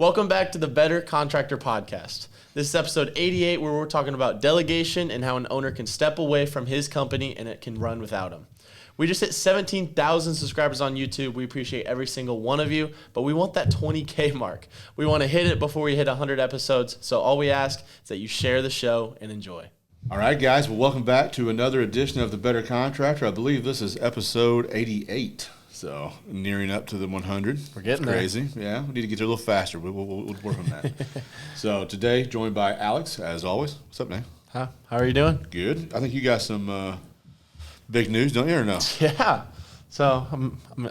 Welcome back to the Better Contractor podcast. This is episode 88 where we're talking about delegation and how an owner can step away from his company and it can run without him. We just hit 17,000 subscribers on YouTube. We appreciate every single one of you, but we want that 20K mark. We want to hit it before we hit 100 episodes, so all we ask is that you share the show and enjoy. All right, guys. Well, welcome back to another edition of the Better Contractor. I believe this is episode 88. So nearing up to the 100. We're getting crazy. Yeah, we need to get there a little faster. We'll work on that. So today, joined by Alex, as always. What's up, man? Huh? How are you doing? Good. I think you got some big news, don't you, or no? Yeah. So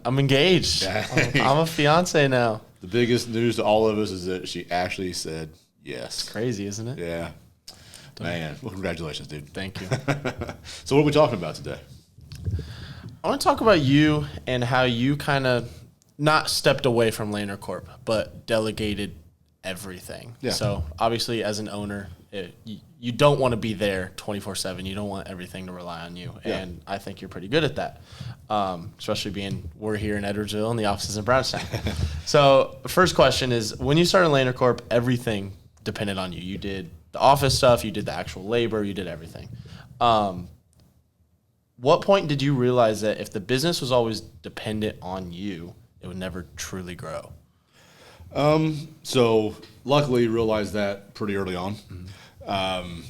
I'm engaged. I'm a fiance now. The biggest news to all of us is that she actually said yes. It's crazy, isn't it? Yeah. Man, well, congratulations, dude. Thank you. So what are we talking about today? I want to talk about you and how you kind of not stepped away from Lanracorp, but delegated everything. Yeah. So obviously, as an owner, you don't want to be there 24/7. You don't want everything to rely on you, yeah. And I think you're pretty good at that. Especially being we're here in Edwardsville and the office is in Brownstown. So first question is, when you started Lanracorp, everything depended on you. You did the office stuff, you did the actual labor, you did everything. What point did you realize that if the business was always dependent on you, it would never truly grow? So luckily realized that pretty early on. Mm-hmm.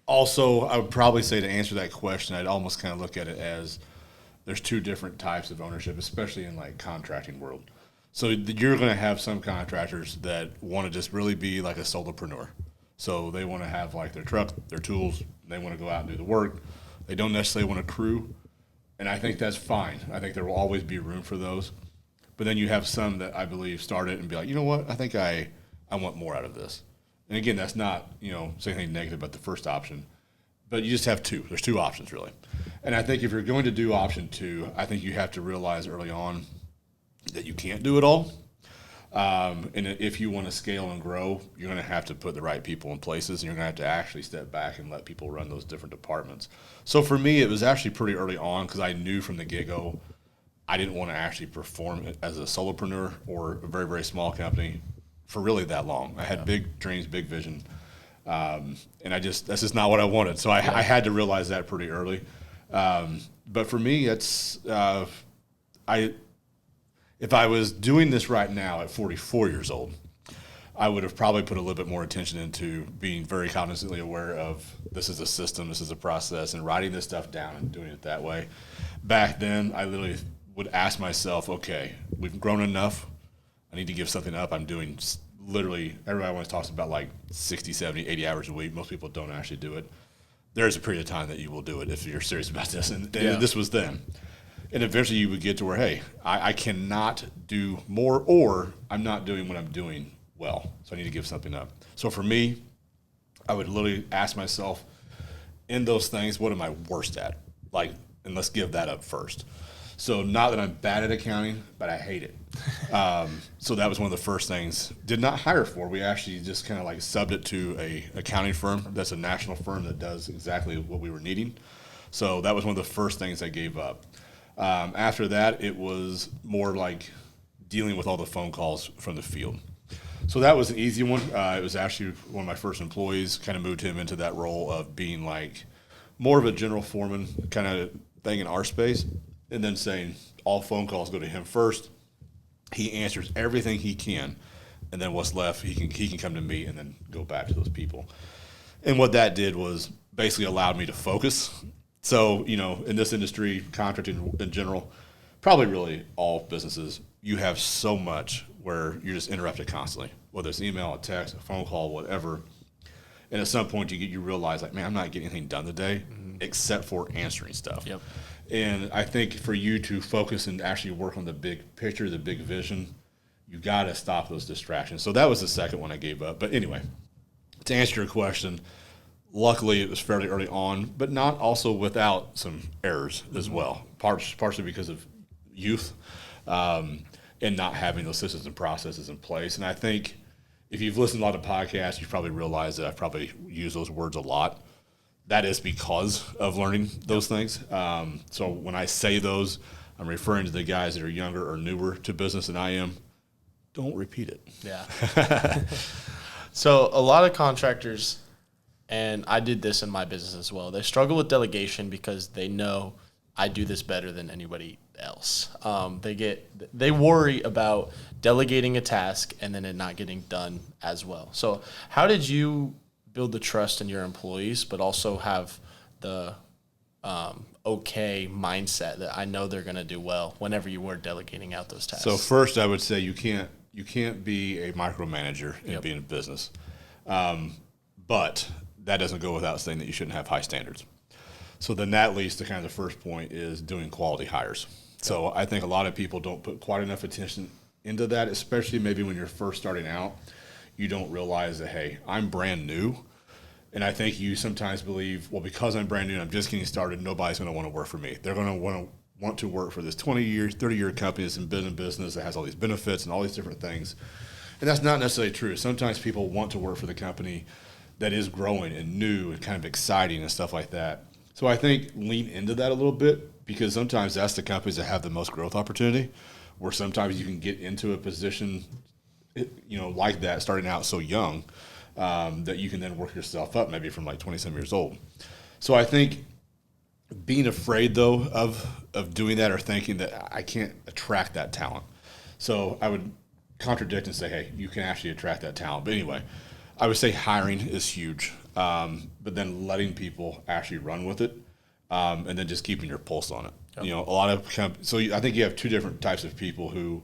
Also, I would probably say to answer that question, I'd almost kind of look at it as there's two different types of ownership, especially in like contracting world. So you're going to have some contractors that want to just really be like a solopreneur. So they want to have like their truck, their tools, they want to go out and do the work. They don't necessarily want a crew, and I think that's fine. I think there will always be room for those. But then you have some that I believe start it and be like, you know what, I think I want more out of this. And again, that's not, saying anything negative about the first option, but you just have two. There's two options really. And I think if you're going to do option two, I think you have to realize early on that you can't do it all. And if you want to scale and grow, you're going to have to put the right people in places, and you're going to have to actually step back and let people run those different departments. So for me, it was actually pretty early on because I knew from the get-go I didn't want to actually perform as a solopreneur or a very, very small company for really that long. I had big dreams, big vision, and that's just not what I wanted. So I had to realize that pretty early. But for me, if I was doing this right now at 44 years old, I would have probably put a little bit more attention into being very cognizantly aware of this is a system, this is a process, and writing this stuff down and doing it that way. Back then, I literally would ask myself, okay, we've grown enough. I need to give something up. I'm doing literally, everybody always talks about like 60, 70, 80 hours a week. Most people don't actually do it. There's a period of time that you will do it if you're serious about this, and this was then. And eventually you would get to where, hey, I cannot do more, or I'm not doing what I'm doing well, so I need to give something up. So for me, I would literally ask myself, in those things, what am I worst at? And let's give that up first. So not that I'm bad at accounting, but I hate it. So that was one of the first things. Did not hire for. We actually just kind of like subbed it to a accounting firm. That's a national firm that does exactly what we were needing. So that was one of the first things I gave up. After that, it was more like dealing with all the phone calls from the field. So that was an easy one. It was actually one of my first employees, kind of moved him into that role of being like more of a general foreman kind of thing in our space, and then saying all phone calls go to him first. He answers everything he can, and then what's left, he can come to me and then go back to those people. And what that did was basically allowed me to focus. So, in this industry, contracting in general, probably really all businesses, you have so much where you're just interrupted constantly, whether it's email, a text, a phone call, whatever. And at some point you realize like, man, I'm not getting anything done today except for answering stuff. Yep. And I think for you to focus and actually work on the big picture, the big vision, you got to stop those distractions. So that was the second one I gave up. But anyway, to answer your question, luckily, it was fairly early on, but not also without some errors as well, partially because of youth and not having those systems and processes in place. And I think if you've listened to a lot of podcasts, you've probably realized that I've probably used those words a lot. That is because of learning those things. So when I say those, I'm referring to the guys that are younger or newer to business than I am. don't repeat it. Yeah. So a lot of contractors, and I did this in my business as well, they struggle with delegation because they know I do this better than anybody else. They worry about delegating a task and then it not getting done as well. So how did you build the trust in your employees, but also have the okay mindset that I know they're going to do well whenever you were delegating out those tasks? So first, I would say you can't be a micromanager and be in a business, but that doesn't go without saying that you shouldn't have high standards. So then that leads to kind of the first point is doing quality hires. So I think a lot of people don't put quite enough attention into that, especially maybe when you're first starting out. You don't realize that, hey, I'm brand new. And I think you sometimes believe, well, because I'm brand new and I'm just getting started, nobody's going to want to work for me. They're going to want to work for this 20-year, 30-year company that's been in business that has all these benefits and all these different things. And that's not necessarily true. Sometimes people want to work for the company that is growing and new and kind of exciting and stuff like that. So I think lean into that a little bit, because sometimes that's the companies that have the most growth opportunity, where sometimes you can get into a position, like that, starting out so young, that you can then work yourself up maybe from like 20-some years old. So I think being afraid, though, of doing that or thinking that I can't attract that talent. So I would contradict and say, hey, you can actually attract that talent. But anyway, I would say hiring is huge, but then letting people actually run with it, and then just keeping your pulse on it. Yep. A lot of so I think you have two different types of people who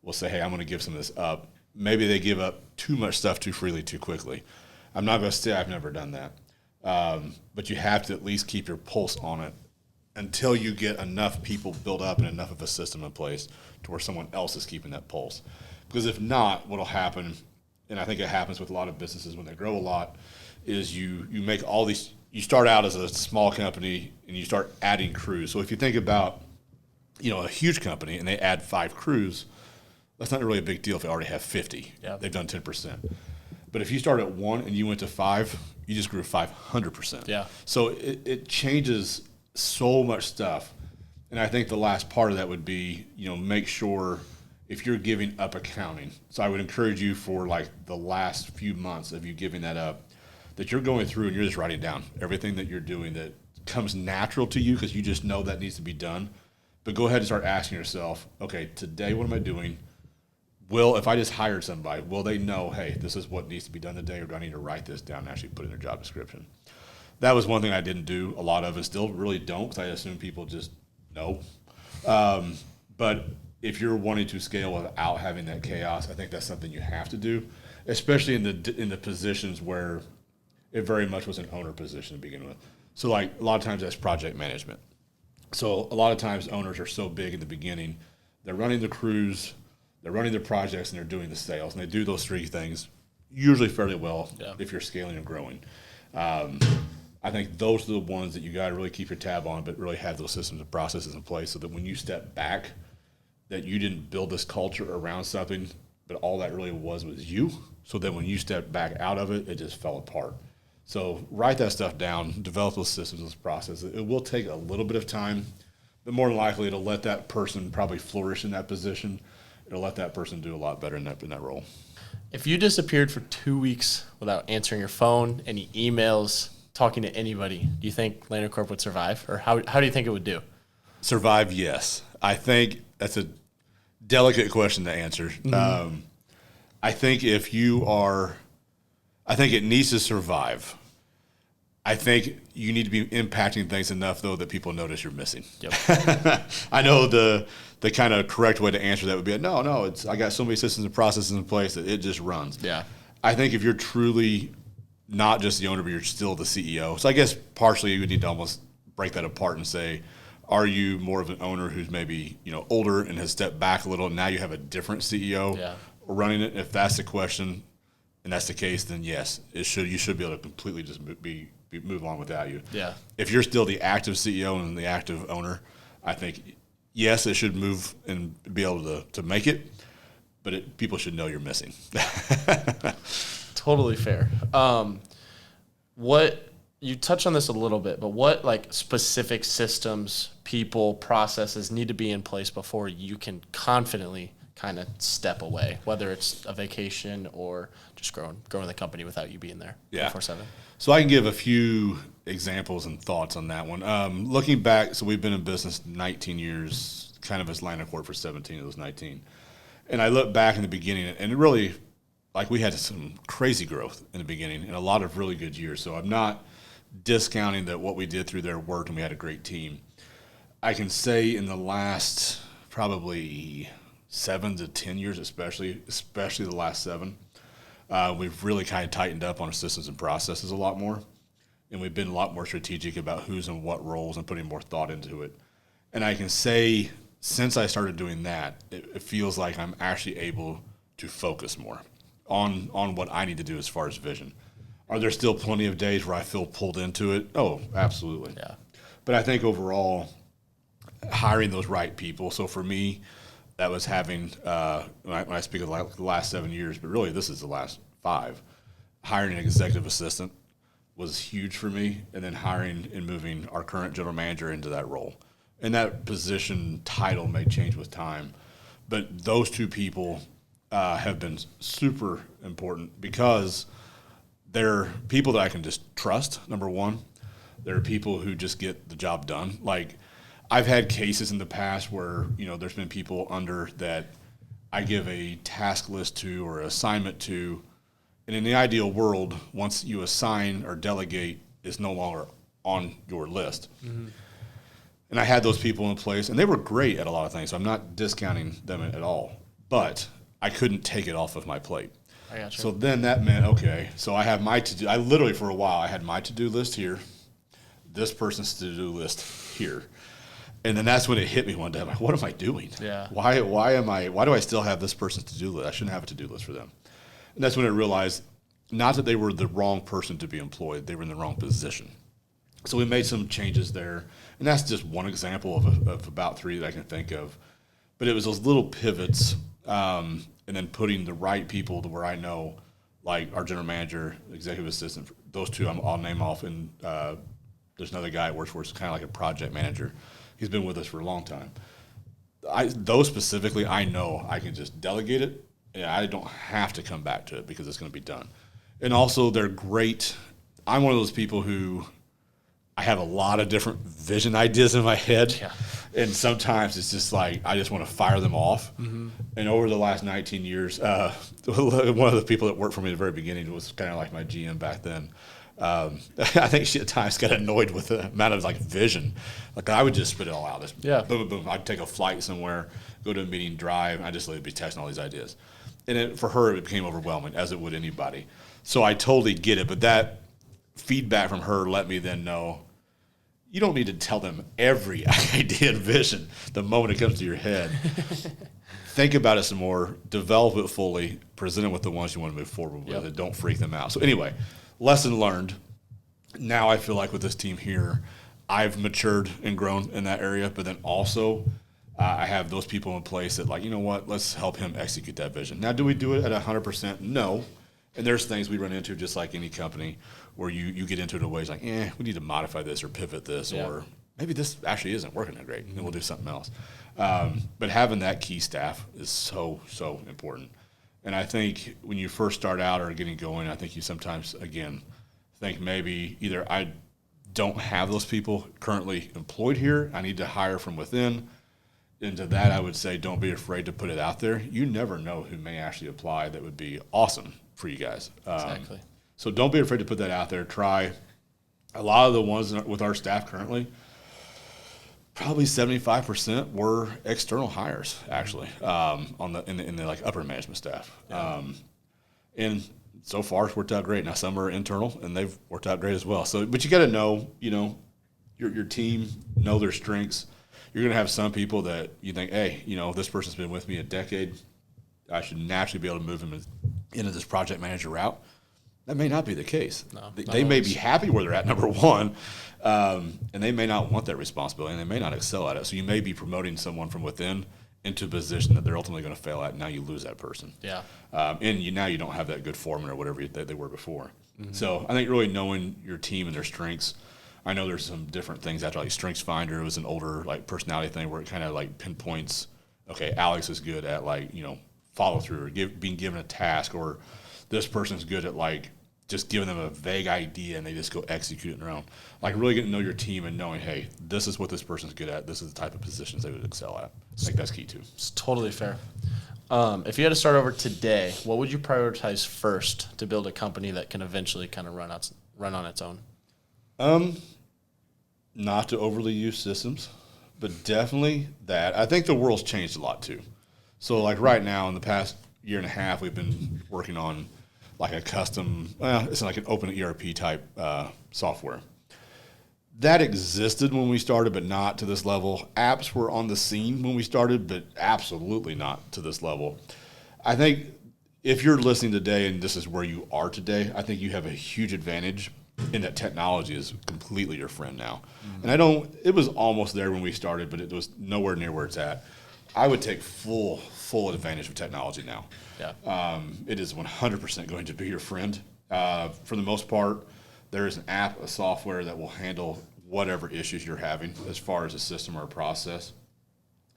will say, hey, I'm going to give some of this up. Maybe they give up too much stuff too freely, too quickly. I'm not going to say I've never done that, but you have to at least keep your pulse on it until you get enough people built up and enough of a system in place to where someone else is keeping that pulse. Because if not, what will happen, and I think it happens with a lot of businesses when they grow a lot, is you make all these. You start out as a small company and you start adding crews. So if you think about, a huge company and they add 5 crews, that's not really a big deal if they already have 50. Yep. They've done 10%. But if you start at 1 and you went to 5, you just grew 500%. Yeah. So it changes so much stuff. And I think the last part of that would be, make sure if you're giving up accounting. So I would encourage you for like the last few months of you giving that up, that you're going through and you're just writing down everything that you're doing that comes natural to you because you just know that needs to be done. But go ahead and start asking yourself, okay, today what am I doing? If I just hired somebody, will they know, hey, this is what needs to be done today, or do I need to write this down and actually put it in their job description? That was one thing I didn't do a lot of, and still really don't, because I assume people just know. But if you're wanting to scale without having that chaos, I think that's something you have to do, especially in the positions where it very much was an owner position to begin with. So like a lot of times that's project management. So a lot of times owners are so big in the beginning, they're running the crews, they're running their projects, and they're doing the sales. And they do those 3 things usually fairly well if you're scaling and growing. I think those are the ones that you got to really keep your tab on, but really have those systems and processes in place so that when you step back, that you didn't build this culture around something, but all that really was you. So that when you step back out of it, it just fell apart. So write that stuff down, develop those systems, those processes. It will take a little bit of time, but more than likely it'll let that person probably flourish in that position. It'll let that person do a lot better in that role. If you disappeared for 2 weeks without answering your phone, any emails, talking to anybody, do you think Lanracorp would survive? Or how do you think it would do? Survive, yes. I think that's a delicate question to answer. Mm-hmm. I think I think it needs to survive. I think you need to be impacting things enough, though, that people notice you're missing. Yep. I know the kind of correct way to answer that would be, no, I got so many systems and processes in place that it just runs. Yeah. I think if you're truly not just the owner, but you're still the CEO. So I guess partially you would need to almost break that apart and say, are you more of an owner who's maybe, older and has stepped back a little, and now you have a different CEO running it? If that's the question and that's the case, then yes, you should be able to completely just move on without you. Yeah. If you're still the active CEO and the active owner, I think, yes, it should move and be able to make it, but people should know you're missing. Totally fair. You touched on this a little bit, but what specific systems, people, processes need to be in place before you can confidently kind of step away, whether it's a vacation or just growing the company without you being there 24/7? So I can give a few examples and thoughts on that one. Looking back, so we've been in business 19 years, kind of as Lanracorp for 17 of those 19. And I look back in the beginning, and it really, like, we had some crazy growth in the beginning and a lot of really good years. So I'm not discounting that what we did through there worked, and we had a great team. I can say in the last probably 7 to 10 years, especially the last 7, we've really kind of tightened up on our systems and processes a lot more, and we've been a lot more strategic about who's in what roles and putting more thought into it. And I can say since I started doing that, it feels like I'm actually able to focus more on what I need to do as far as vision. Are there still plenty of days where I feel pulled into it? Oh, absolutely. Yeah. But I think overall, hiring those right people. So for me, that was having, when I speak of the last 7 years, but really this is the last 5, hiring an executive assistant was huge for me, and then hiring and moving our current general manager into that role. And that position title may change with time, but those 2 people have been super important because they're people that I can just trust, number one. They're people who just get the job done. Like, I've had cases in the past where, there's been people under that I give a task list to or assignment to, and in the ideal world, once you assign or delegate, it's no longer on your list. Mm-hmm. And I had those people in place, and they were great at a lot of things, so I'm not discounting them at all. But I couldn't take it off of my plate. I got you. So then that meant, okay, so I have my to-do. I literally, for a while, I had my to-do list here, this person's to-do list here. And then that's when it hit me one day. I'm like, what am I doing? Yeah. Why do I still have this person's to-do list? I shouldn't have a to-do list for them. And that's when I realized, not that they were the wrong person to be employed, they were in the wrong position. So we made some changes there. And that's just one example of about 3 that I can think of. But it was those little pivots, and then putting the right people to where I know, like our general manager, executive assistant, those 2 I'll name off. And there's another guy that works for us, kind of like a project manager. He's been with us for a long time. Those specifically, I know I can just delegate it, and I don't have to come back to it because it's going to be done. And also, they're great. I'm one of those people who I have a lot of different vision ideas in my head, and sometimes it's just like I just want to fire them off. Mm-hmm. And over the last 19 years, one of the people that worked for me at the very beginning was kind of like my GM back then. I think she at times got annoyed with the amount of vision. Like, I would just spit it all out. Just boom, boom, boom. I'd take a flight somewhere, go to a meeting, drive, and I just would be testing all these ideas. And for her, it became overwhelming, as it would anybody. So I totally get it, but that feedback from her let me then know, you don't need to tell them every idea and vision the moment it comes to your head. Think about it some more, develop it fully, present it with the ones you want to move forward with, and don't freak them out. So anyway, lesson learned. Now I feel like with this team here, I've matured and grown in that area, but then also I have those people in place that, like, you know what, let's help him execute that vision. Now, do we do it at 100%? No. And there's things we run into just like any company where you get into it in ways like, we need to modify this or pivot this, or maybe this actually isn't working that great, and we'll do something else. But having that key staff is so, so important. And I think when you first start out or getting going, I think you sometimes, again, think maybe either I don't have those people currently employed here, I need to hire from within. And to that, I would say don't be afraid to put it out there. You never know who may actually apply that would be awesome for you guys. Exactly. So don't be afraid to put that out there. Try. A lot of the ones with our staff currently, probably 75% were external hires, actually, in the like upper management staff. Yeah. And so far it's worked out great. Now some are internal, and they've worked out great as well. So, but you got to know, your team, know their strengths. You're going to have some people that you think, hey, this person's been with me a decade. I should naturally be able to move them into this project manager route. That may not be the case. No, they may be happy where they're at, number one, and they may not want that responsibility, and they may not excel at it. So you may be promoting someone from within into a position that they're ultimately going to fail at, and now you lose that person. Yeah. And now you don't have that good foreman or whatever they were before. Mm-hmm. So I think really knowing your team and their strengths. I know there's some different things after, like Strengths Finder was an older personality thing where it kind of pinpoints okay, Alex is good at follow through or being given a task, or this person's good at just giving them a vague idea and they just go execute it around. Really getting to know your team and knowing, hey, this is what this person's good at. This is the type of positions they would excel at. I think that's key too. It's totally fair. If you had to start over today, what would you prioritize first to build a company that can eventually kind of run on its own? Not to overly use systems, but definitely that. I think the world's changed a lot too. So right now, in the past year and a half, we've been working on a custom, it's like an open ERP type software. That existed when we started, but not to this level. Apps were on the scene when we started, but absolutely not to this level. I think if you're listening today and this is where you are today, I think you have a huge advantage in that technology is completely your friend now. Mm-hmm. And it was almost there when we started, but it was nowhere near where it's at. I would take full advantage of technology now. Yeah. It is 100% going to be your friend. For the most part, there is an app, a software that will handle whatever issues you're having as far as a system or a process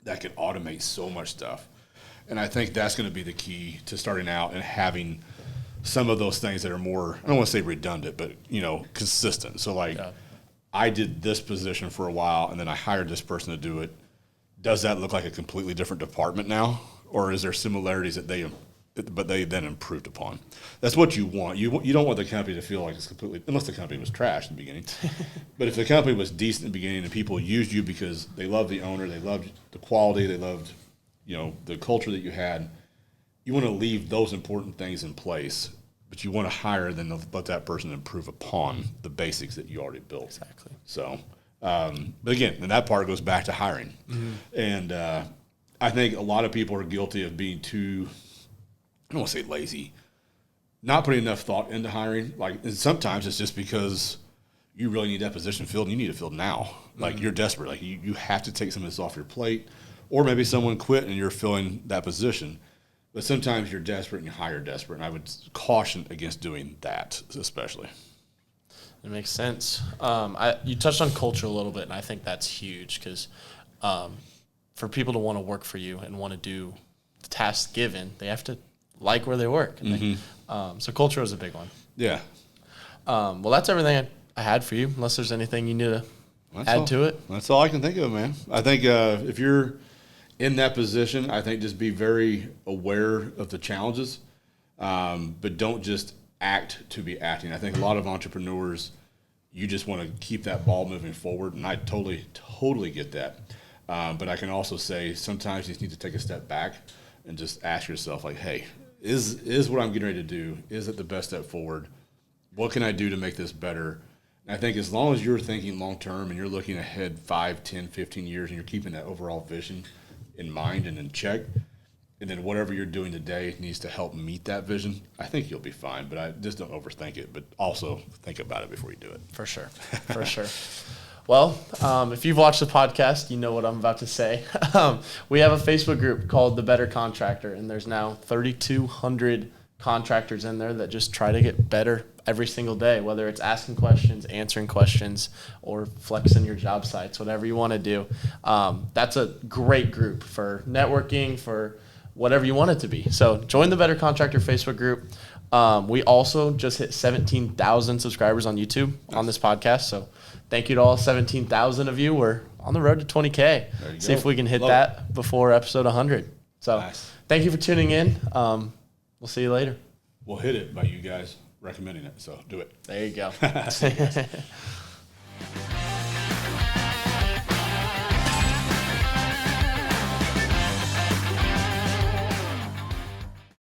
that can automate so much stuff. And I think that's going to be the key to starting out and having some of those things that are more, I don't want to say redundant, but, consistent. So, I did this position for a while, and then I hired this person to do it. Does that look like a completely different department now? Or is there similarities that they then improved upon? That's what you want. You don't want the company to feel like it's completely, unless the company was trash in the beginning. But if the company was decent in the beginning and people used you because they loved the owner, they loved the quality, they loved, the culture that you had, you want to leave those important things in place, but you want to hire and then let that person improve upon the basics that you already built. Exactly. So, but again, and that part goes back to hiring. Mm-hmm. And I think a lot of people are guilty of being too, I don't want to say lazy, not putting enough thought into hiring. And sometimes it's just because you really need that position filled and you need it filled now. You're desperate. You have to take some of this off your plate, or maybe someone quit and you're filling that position. But sometimes you're desperate and you hire desperate, and I would caution against doing that, especially. It makes sense. You touched on culture a little bit, and I think that's huge because for people to want to work for you and want to do the tasks given, they have to like where they work. And so culture is a big one. Yeah. Well, that's everything I had for you, unless there's anything you need to add to it. That's all I can think of, man. I think if you're in that position, I think just be very aware of the challenges, but don't just act to be acting. I think a lot of entrepreneurs, you just want to keep that ball moving forward, and I totally get that. But I can also say sometimes you just need to take a step back and just ask yourself, hey, is what I'm getting ready to do, is it the best step forward? What can I do to make this better? And I think as long as you're thinking long-term and you're looking ahead 5, 10, 15 years and you're keeping that overall vision in mind and in check, and then whatever you're doing today needs to help meet that vision, I think you'll be fine. But I just don't overthink it, but also think about it before you do it. For sure. For sure. Well, if you've watched the podcast, you know what I'm about to say. We have a Facebook group called the Better Contractor, and there's now 3,200 contractors in there that just try to get better every single day, whether it's asking questions, answering questions, or flexing your job sites, whatever you want to do. That's a great group for networking, for whatever you want it to be. So join the Better Contractor Facebook group. We also just hit 17,000 subscribers on YouTube on this podcast. So thank you to all 17,000 of you. We're on the road to 20K. See if we can hit that before episode 100. So Thank you for tuning in. We'll see you later. We'll hit it by you guys recommending it. So do it. There you go.